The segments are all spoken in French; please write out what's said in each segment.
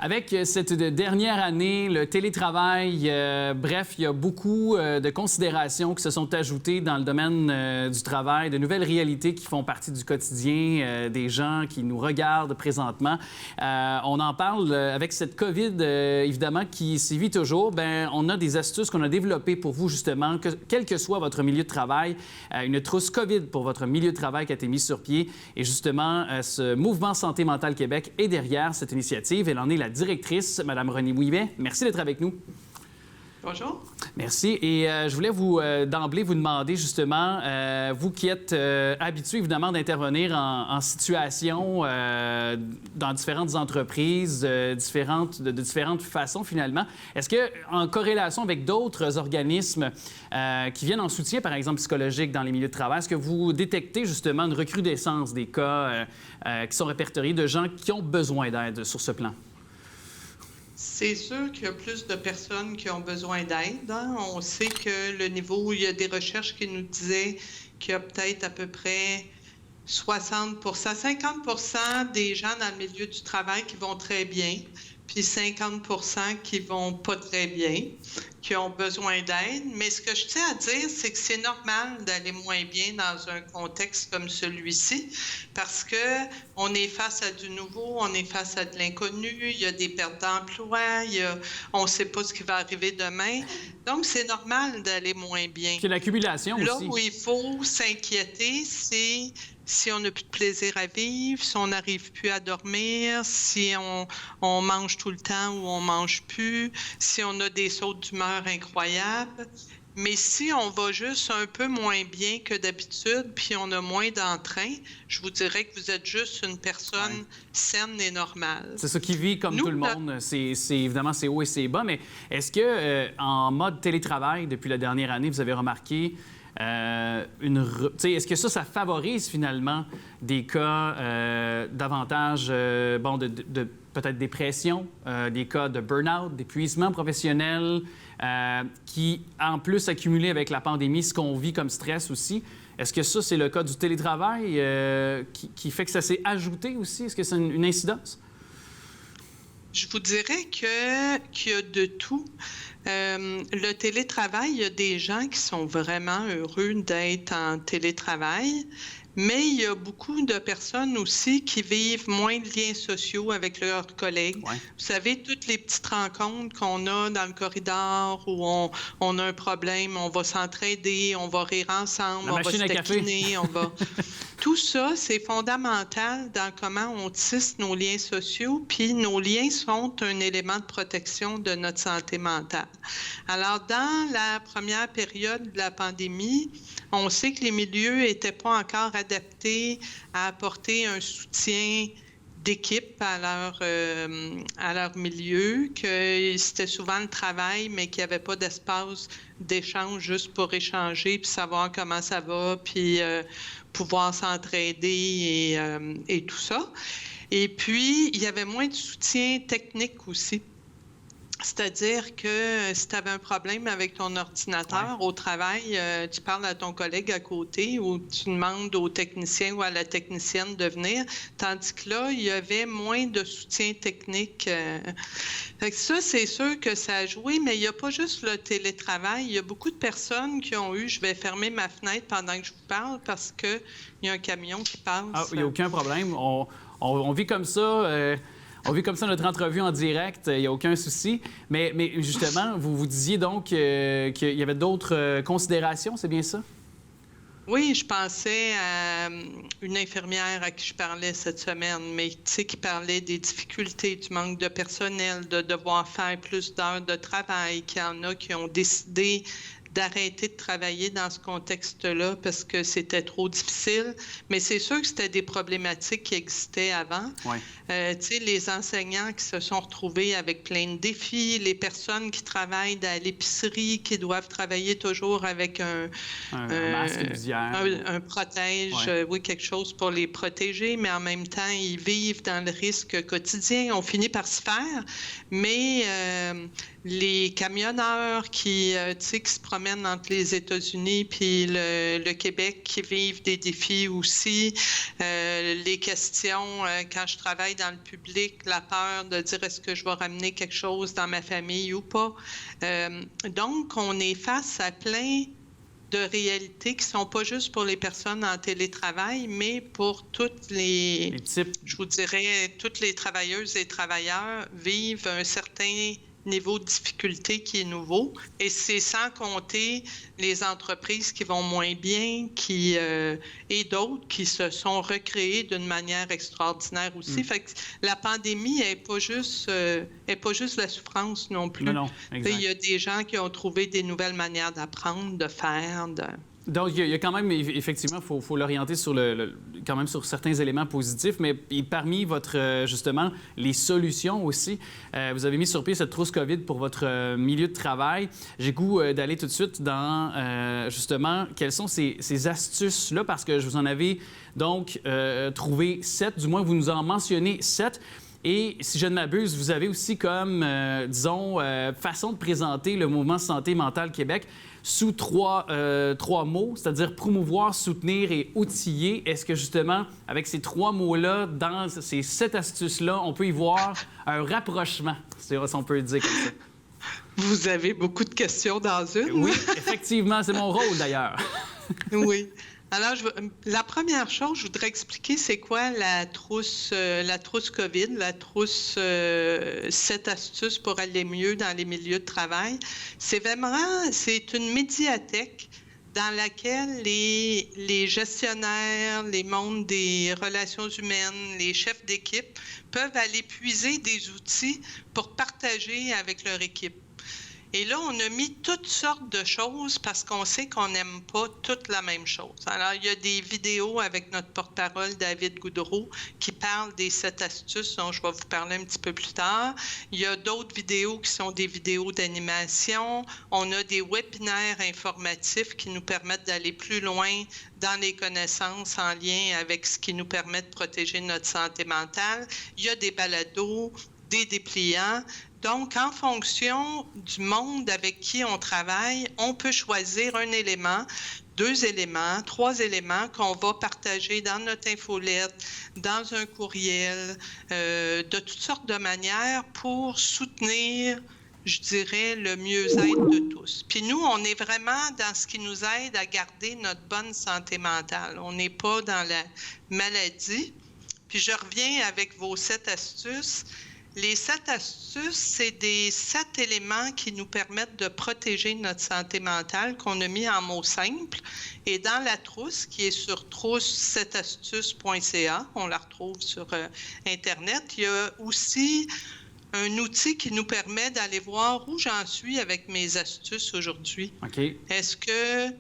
Avec cette dernière année, le télétravail, bref, il y a beaucoup de considérations qui se sont ajoutées dans le domaine du travail, de nouvelles réalités qui font partie du quotidien des gens qui nous regardent présentement. On en parle avec cette COVID, évidemment, qui sévit toujours. Bien, on a des astuces qu'on a développées pour vous, justement, quel que soit votre milieu de travail. Une trousse COVID pour votre milieu de travail qui a été mise sur pied. Et justement, ce mouvement Santé mentale Québec est derrière cette initiative. Elle en est la directrice, Mme Renée Ouimet. Merci d'être avec nous. Bonjour. Merci. Et je voulais d'emblée vous demander, justement, vous qui êtes habitué, évidemment, d'intervenir en situation dans différentes entreprises, de différentes façons, finalement. Est-ce que, en corrélation avec d'autres organismes qui viennent en soutien, par exemple, psychologique dans les milieux de travail, est-ce que vous détectez, justement, une recrudescence des cas qui sont répertoriés de gens qui ont besoin d'aide sur ce plan? C'est sûr qu'il y a plus de personnes qui ont besoin d'aide. Hein? On sait que le niveau, il y a des recherches qui nous disaient qu'il y a peut-être à peu près 60 50 des gens dans le milieu du travail qui vont très bien, puis 50 qui vont pas très bien, qui ont besoin d'aide. Mais ce que je tiens à dire, c'est que c'est normal d'aller moins bien dans un contexte comme celui-ci, parce que on est face à du nouveau, on est face à de l'inconnu, il y a des pertes d'emploi, on ne sait pas ce qui va arriver demain. Donc, c'est normal d'aller moins bien. C'est l'accumulation aussi. Là où il faut s'inquiéter, c'est si on n'a plus de plaisir à vivre, si on n'arrive plus à dormir, si on mange tout le temps ou on mange plus, si on a des sauts d'humeur incroyables. Mais si on va juste un peu moins bien que d'habitude, puis on a moins d'entrain, je vous dirais que vous êtes juste une personne saine et normale. C'est ça qui vit comme tout le monde. Évidemment, c'est haut et c'est bas. Mais est-ce que en mode télétravail, depuis la dernière année, vous avez remarqué est-ce que ça favorise finalement des cas davantage de peut-être dépression, des cas de burn-out, d'épuisement professionnel qui, en plus, accumulé avec la pandémie, ce qu'on vit comme stress aussi. Est-ce que ça, c'est le cas du télétravail qui fait que ça s'est ajouté aussi? Est-ce que c'est une incidence? Je vous dirais qu'il y a de tout. Le télétravail, il y a des gens qui sont vraiment heureux d'être en télétravail, mais il y a beaucoup de personnes aussi qui vivent moins de liens sociaux avec leurs collègues. Ouais. Vous savez, toutes les petites rencontres qu'on a dans le corridor où on a un problème, on va s'entraider, on va rire ensemble, on va se taquiner, Tout ça, c'est fondamental dans comment on tisse nos liens sociaux, puis nos liens sont un élément de protection de notre santé mentale. Alors, dans la première période de la pandémie, on sait que les milieux n'étaient pas encore adaptés à apporter un soutien d'équipe à leur milieu, que c'était souvent le travail, mais qu'il n'y avait pas d'espace d'échange juste pour échanger, puis savoir comment ça va, puis pouvoir s'entraider et tout ça. Et puis, il y avait moins de soutien technique aussi. C'est-à-dire que si tu avais un problème avec ton ordinateur au travail, tu parles à ton collègue à côté ou tu demandes au technicien ou à la technicienne de venir, tandis que là, il y avait moins de soutien technique. Fait que ça, c'est sûr que ça a joué, mais il n'y a pas juste le télétravail. Il y a beaucoup de personnes qui ont eu « je vais fermer ma fenêtre pendant que je vous parle parce qu'il y a un camion qui passe ». Ah, il n'y a aucun problème. On vit comme ça. On vit comme ça notre entrevue en direct, il n'y a aucun souci. Mais justement, vous disiez donc qu'il y avait d'autres considérations, c'est bien ça? Oui, je pensais à une infirmière à qui je parlais cette semaine, mais tu sais, qui parlait des difficultés, du manque de personnel, de devoir faire plus d'heures de travail, qu'il y en a qui ont décidé d'arrêter de travailler dans ce contexte-là parce que c'était trop difficile. Mais c'est sûr que c'était des problématiques qui existaient avant. Ouais. Tu sais, les enseignants qui se sont retrouvés avec plein de défis, les personnes qui travaillent à l'épicerie, qui doivent travailler toujours avec un masque visière. Un protège, oui, quelque chose pour les protéger, mais en même temps, ils vivent dans le risque quotidien. On finit par se faire, mais les camionneurs qui se promènent entre les États-Unis puis le Québec, qui vivent des défis aussi. Les questions, quand je travaille dans le public, la peur de dire est-ce que je vais ramener quelque chose dans ma famille ou pas. Donc, on est face à plein de réalités qui ne sont pas juste pour les personnes en télétravail, mais pour toutes les types. Je vous dirais, toutes les travailleuses et travailleurs vivent un certain niveau de difficulté qui est nouveau. Et c'est sans compter les entreprises qui vont moins bien, et d'autres qui se sont recréées d'une manière extraordinaire aussi. Fait que la pandémie n'est pas juste la souffrance non plus. Non, exact. Il y a des gens qui ont trouvé des nouvelles manières d'apprendre, de faire, Donc, il y a quand même, effectivement, il faut l'orienter sur quand même sur certains éléments positifs, mais parmi justement, les solutions aussi, vous avez mis sur pied cette trousse COVID pour votre milieu de travail. J'ai goût d'aller tout de suite dans, justement, quelles sont ces astuces-là, parce que je vous en avais donc trouvé 7, du moins vous nous en mentionnez 7. Et si je ne m'abuse, vous avez aussi comme, disons, façon de présenter le mouvement Santé mentale Québec sous trois mots, c'est-à-dire promouvoir, soutenir et outiller. Est-ce que justement, avec ces 3 mots-là, dans ces 7 astuces-là, on peut y voir un rapprochement, si on peut le dire comme ça? Vous avez beaucoup de questions dans une. Oui, effectivement, c'est mon rôle d'ailleurs. Oui. Alors, la première chose, je voudrais expliquer c'est quoi la trousse COVID, la trousse 7 astuces pour aller mieux dans les milieux de travail. C'est une médiathèque dans laquelle les gestionnaires, les mondes des relations humaines, les chefs d'équipe peuvent aller puiser des outils pour partager avec leur équipe. Et là, on a mis toutes sortes de choses parce qu'on sait qu'on n'aime pas toutes la même chose. Alors, il y a des vidéos avec notre porte-parole, David Goudreau, qui parle des 7 astuces dont je vais vous parler un petit peu plus tard. Il y a d'autres vidéos qui sont des vidéos d'animation. On a des webinaires informatifs qui nous permettent d'aller plus loin dans les connaissances en lien avec ce qui nous permet de protéger notre santé mentale. Il y a des balados, des dépliants. Donc, en fonction du monde avec qui on travaille, on peut choisir un élément, 2 éléments, 3 éléments qu'on va partager dans notre infolette, dans un courriel, de toutes sortes de manières pour soutenir, je dirais, le mieux-être de tous. Puis nous, on est vraiment dans ce qui nous aide à garder notre bonne santé mentale. On n'est pas dans la maladie. Puis je reviens avec vos 7 astuces. Les 7 astuces, c'est des 7 éléments qui nous permettent de protéger notre santé mentale qu'on a mis en mots simples. Et dans la trousse, qui est sur trousse7astuces.ca, on la retrouve sur Internet, il y a aussi un outil qui nous permet d'aller voir où j'en suis avec mes astuces aujourd'hui. OK. Est-ce que...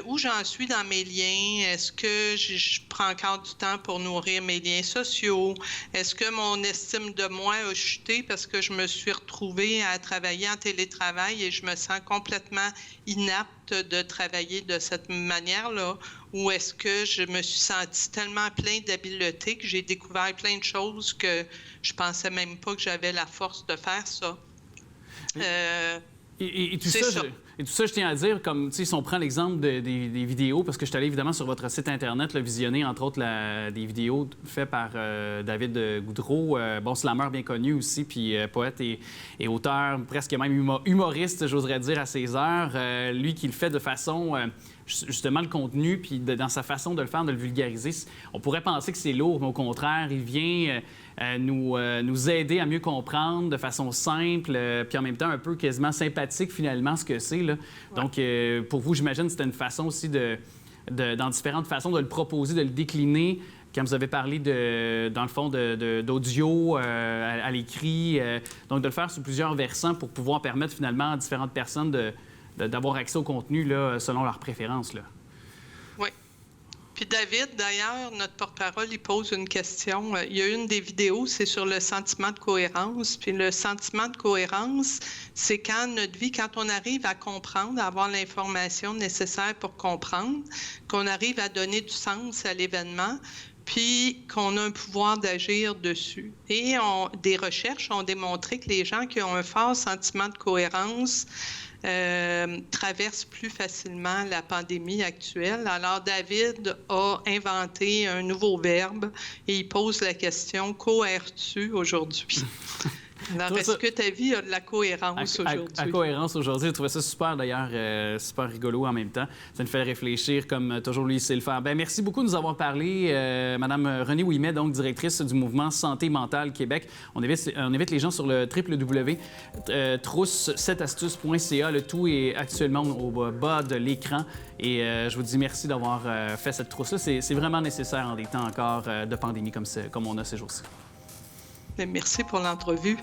où j'en suis dans mes liens? Est-ce que je prends encore du temps pour nourrir mes liens sociaux? Est-ce que mon estime de moi a chuté parce que je me suis retrouvée à travailler en télétravail et je me sens complètement inapte de travailler de cette manière-là? Ou est-ce que je me suis sentie tellement plein d'habileté que j'ai découvert plein de choses que je pensais même pas que j'avais la force de faire ça? Et tout ça, je tiens à dire, comme si on prend l'exemple des vidéos, parce que je suis allé évidemment sur votre site Internet, visionner entre autres des vidéos faites par David Goudreau, bon slammer bien connu aussi, puis poète et auteur, presque même humoriste, j'oserais dire, à ses heures. Lui qui le fait de façon... justement, le contenu, puis dans sa façon de le faire, de le vulgariser, on pourrait penser que c'est lourd, mais au contraire, il vient nous aider à mieux comprendre de façon simple, puis en même temps un peu quasiment sympathique, finalement, ce que c'est. Là. Ouais. Donc, pour vous, j'imagine, c'était une façon aussi dans différentes façons de le proposer, de le décliner. Quand vous avez parlé, dans le fond, d'audio à l'écrit, donc de le faire sous plusieurs versants pour pouvoir permettre finalement à différentes personnes d'avoir accès au contenu là, selon leurs préférences. Là. Oui. Puis David, d'ailleurs, notre porte-parole, il pose une question. Il y a une des vidéos, c'est sur le sentiment de cohérence. Puis le sentiment de cohérence, c'est quand notre vie, quand on arrive à comprendre, à avoir l'information nécessaire pour comprendre, qu'on arrive à donner du sens à l'événement, puis qu'on a un pouvoir d'agir dessus. Et des recherches ont démontré que les gens qui ont un fort sentiment de cohérence traversent plus facilement la pandémie actuelle. Alors, David a inventé un nouveau verbe et il pose la question « Cohères-tu aujourd'hui? » Alors, est-ce que ta vie a de la cohérence aujourd'hui? À cohérence aujourd'hui, je trouvais ça super d'ailleurs, super rigolo en même temps. Ça nous fait réfléchir comme toujours lui sait le faire. Bien, merci beaucoup de nous avoir parlé, Madame Renée Ouimet, donc directrice du mouvement Santé mentale Québec. On invite les gens sur le www.trousse7astuces.ca. Le tout est actuellement au bas de l'écran. Et je vous dis merci d'avoir fait cette trousse-là. C'est vraiment nécessaire en des temps encore de pandémie comme on a ces jours-ci. Merci pour l'entrevue.